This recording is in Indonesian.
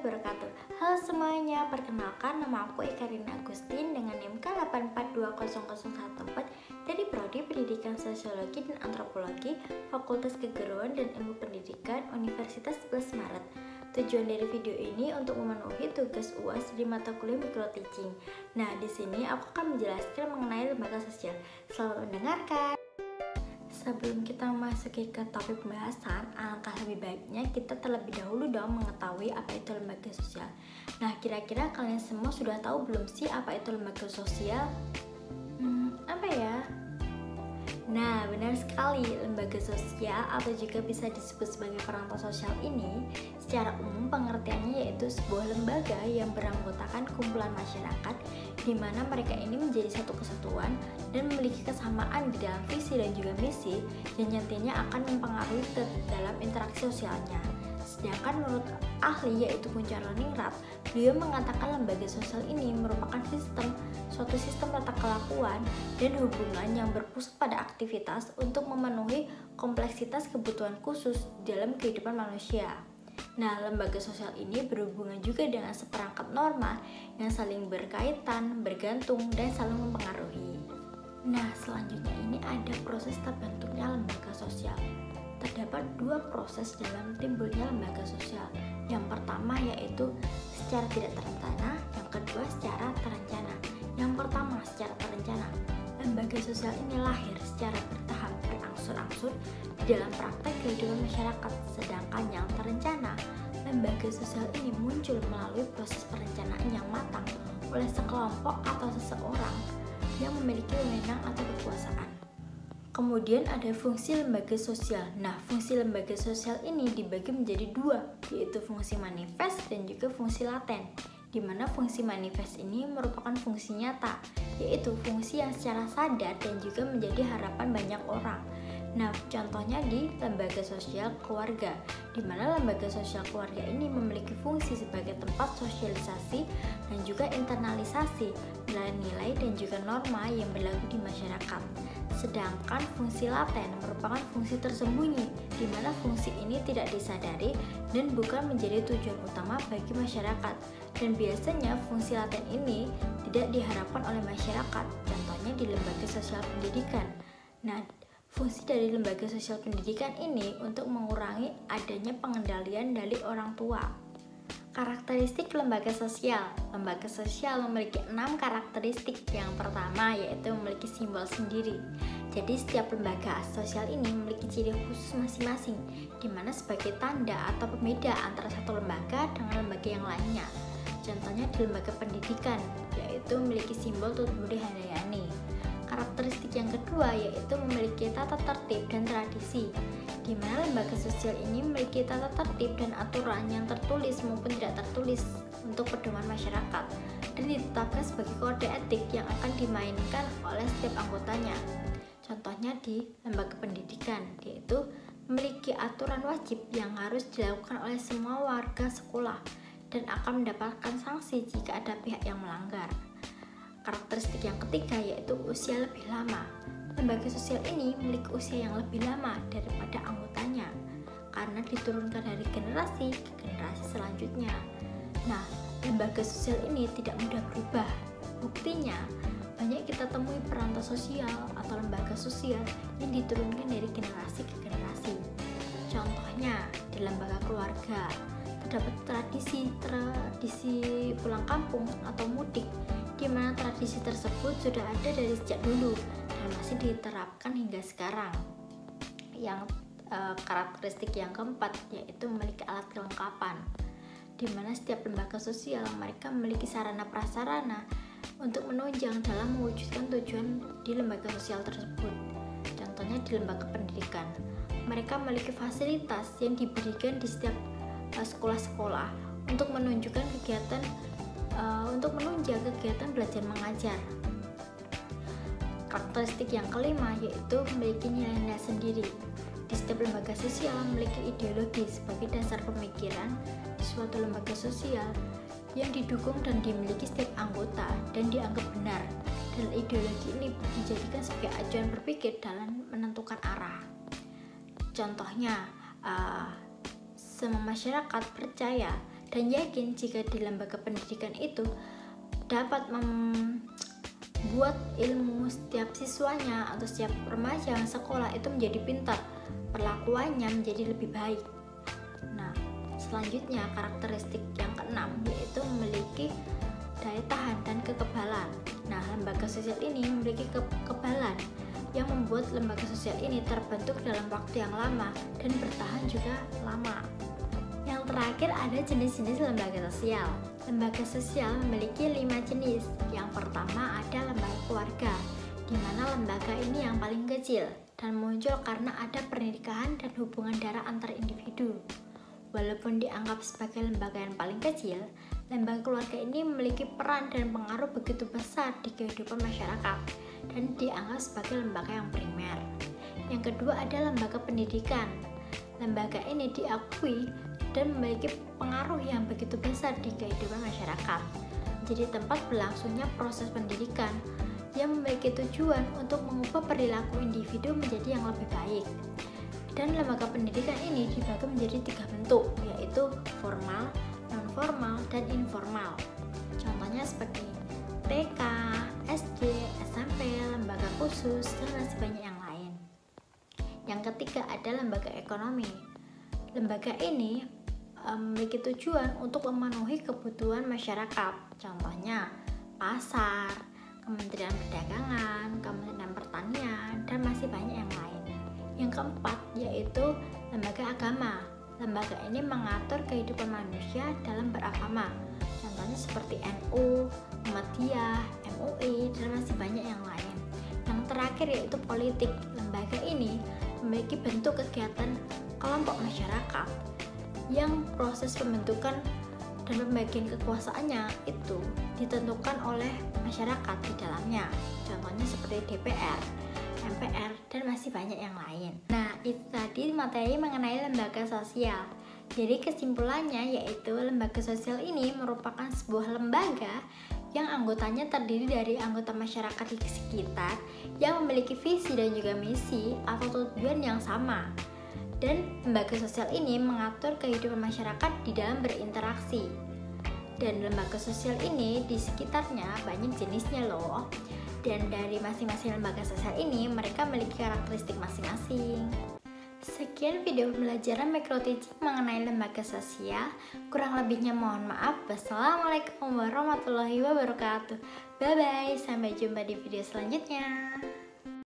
wabarakatuh. Halo semuanya, perkenalkan nama aku Ekarina Agustin dengan NIM K8420014 dari Prodi Pendidikan Sosiologi dan Antropologi Fakultas Keguruan dan Ilmu Pendidikan Universitas 11 Maret. Tujuan dari video ini untuk memenuhi tugas UAS di mata kuliah micro teaching. Nah, di sini aku akan menjelaskan mengenai lembaga sosial. Selamat mendengarkan. Sebelum kita memasuki ke topik pembahasan, alangkah lebih baiknya kita terlebih dahulu dong mengetahui apa itu lembaga sosial. Nah, kira-kira kalian semua sudah tahu belum sih apa itu lembaga sosial? Apa ya? Nah, benar sekali, lembaga sosial atau juga bisa disebut sebagai perantau sosial ini secara umum pengertiannya yaitu sebuah lembaga yang beranggotakan kumpulan masyarakat di mana mereka ini menjadi satu kesatuan dan memiliki kesamaan di dalam visi dan juga misi yang nantinya akan mempengaruhi ke dalam interaksi sosialnya. Sedangkan menurut ahli yaitu Guncar Loningrat, beliau mengatakan lembaga sosial ini merupakan suatu sistem tata kelakuan dan hubungan yang berpusat pada aktivitas untuk memenuhi kompleksitas kebutuhan khusus dalam kehidupan manusia. Nah, lembaga sosial ini berhubungan juga dengan seperangkat norma yang saling berkaitan, bergantung, dan saling mempengaruhi. Nah, selanjutnya ini ada proses terbentuknya lembaga sosial. Terdapat dua proses dalam timbulnya lembaga sosial. Yang pertama yaitu secara tidak terencana, yang kedua secara terencana. Yang pertama secara terencana, lembaga sosial ini lahir secara bertahap berangsur-angsur di dalam praktek kehidupan masyarakat. Sedangkan yang terencana, lembaga sosial ini muncul melalui proses perencanaan yang matang oleh sekelompok atau seseorang yang memiliki wewenang atau kekuasaan. Kemudian ada fungsi lembaga sosial. Nah, fungsi lembaga sosial ini dibagi menjadi dua, yaitu fungsi manifest dan juga fungsi laten. Di mana fungsi manifest ini merupakan fungsi nyata, yaitu fungsi yang secara sadar dan juga menjadi harapan banyak orang. Nah, contohnya di lembaga sosial keluarga, di mana lembaga sosial keluarga ini memiliki fungsi sebagai tempat sosialisasi dan juga internalisasi nilai-nilai dan juga norma yang berlaku di masyarakat. Sedangkan fungsi laten merupakan fungsi tersembunyi, di mana fungsi ini tidak disadari dan bukan menjadi tujuan utama bagi masyarakat. Dan biasanya fungsi laten ini tidak diharapkan oleh masyarakat, contohnya di lembaga sosial pendidikan. Nah, fungsi dari lembaga sosial pendidikan ini untuk mengurangi adanya pengendalian dari orang tua. Karakteristik lembaga sosial. Lembaga sosial memiliki 6 karakteristik. Yang pertama yaitu memiliki simbol sendiri. Jadi setiap lembaga sosial ini memiliki ciri khusus masing-masing, di mana sebagai tanda atau pembeda antara satu lembaga dengan lembaga yang lainnya. Contohnya di lembaga pendidikan, yaitu memiliki simbol Tut Budi Handayani. Karakteristik yang kedua yaitu memiliki tata tertib dan tradisi, di mana lembaga sosial ini memiliki tata tertib dan aturan yang tertulis maupun tidak tertulis untuk pedoman masyarakat dan ditetapkan sebagai kode etik yang akan dimainkan oleh setiap anggotanya. Contohnya di lembaga pendidikan, yaitu memiliki aturan wajib yang harus dilakukan oleh semua warga sekolah dan akan mendapatkan sanksi jika ada pihak yang melanggar. Karakteristik yang ketiga yaitu usia lebih lama. Lembaga sosial ini memiliki usia yang lebih lama daripada anggotanya karena diturunkan dari generasi ke generasi selanjutnya. Nah, lembaga sosial ini tidak mudah berubah. Buktinya, banyak kita temui perantau sosial atau lembaga sosial yang diturunkan dari generasi ke generasi. Contohnya, di lembaga keluarga terdapat tradisi pulang kampung atau mudik, di mana tradisi tersebut sudah ada dari sejak dulu dan masih diterapkan hingga sekarang. Yang karakteristik yang keempat yaitu memiliki alat kelengkapan, di mana setiap lembaga sosial mereka memiliki sarana prasarana untuk menunjang dalam mewujudkan tujuan di lembaga sosial tersebut. Contohnya di lembaga pendidikan, mereka memiliki fasilitas yang diberikan di setiap sekolah-sekolah untuk menunjang kegiatan belajar mengajar. Karakteristik yang kelima yaitu memiliki nilai-nilai sendiri. Di setiap lembaga sosial memiliki ideologi sebagai dasar pemikiran di suatu lembaga sosial yang didukung dan dimiliki setiap anggota dan dianggap benar. Dan ideologi ini dijadikan sebagai acuan berpikir dalam menentukan arah. Contohnya, semua masyarakat percaya dan yakin jika di lembaga pendidikan itu dapat membuat ilmu setiap siswanya atau setiap remaja yang sekolah itu menjadi pintar, perlakuannya menjadi lebih baik. Nah, selanjutnya karakteristik yang keenam yaitu memiliki daya tahan dan kekebalan. Nah, lembaga sosial ini memiliki kekebalan yang membuat lembaga sosial ini terbentuk dalam waktu yang lama dan bertahan juga lama. Yang terakhir ada jenis-jenis lembaga sosial. Lembaga sosial memiliki 5 jenis. Yang pertama ada lembaga keluarga, di mana lembaga ini yang paling kecil dan muncul karena ada pernikahan dan hubungan darah antar individu. Walaupun dianggap sebagai lembaga yang paling kecil, lembaga keluarga ini memiliki peran dan pengaruh begitu besar di kehidupan masyarakat dan dianggap sebagai lembaga yang primer. Yang kedua ada lembaga pendidikan. Lembaga ini diakui dan memiliki pengaruh yang begitu besar di kehidupan masyarakat. Jadi tempat berlangsungnya proses pendidikan yang memiliki tujuan untuk mengubah perilaku individu menjadi yang lebih baik. Dan lembaga pendidikan ini dibagi menjadi 3 bentuk, yaitu formal, non-formal, dan informal. Contohnya seperti TK, SD, SMP, lembaga khusus, dan masih banyak yang lain. Yang ketiga ada lembaga ekonomi. Lembaga ini memiliki tujuan untuk memenuhi kebutuhan masyarakat. Contohnya pasar, Kementerian Perdagangan, Kementerian Pertanian, dan masih banyak yang lain. Yang keempat yaitu lembaga agama. Lembaga ini mengatur kehidupan manusia dalam beragama. Contohnya seperti NU, Muhammadiyah, MUI, dan masih banyak yang lain. Yang terakhir yaitu politik. Lembaga ini memiliki bentuk kegiatan kelompok masyarakat yang proses pembentukan dan pembagian kekuasaannya itu ditentukan oleh masyarakat di dalamnya. Contohnya seperti DPR, MPR, dan masih banyak yang lain. Nah, itu tadi materi mengenai lembaga sosial. Jadi kesimpulannya yaitu lembaga sosial ini merupakan sebuah lembaga yang anggotanya terdiri dari anggota masyarakat di sekitar yang memiliki visi dan juga misi atau tujuan yang sama. Dan lembaga sosial ini mengatur kehidupan masyarakat di dalam berinteraksi. Dan lembaga sosial ini di sekitarnya banyak jenisnya loh. Dan dari masing-masing lembaga sosial ini mereka memiliki karakteristik masing-masing. Sekian video pembelajaran micro teaching mengenai lembaga sosial. Kurang lebihnya mohon maaf. Wassalamualaikum warahmatullahi wabarakatuh. Bye bye, sampai jumpa di video selanjutnya.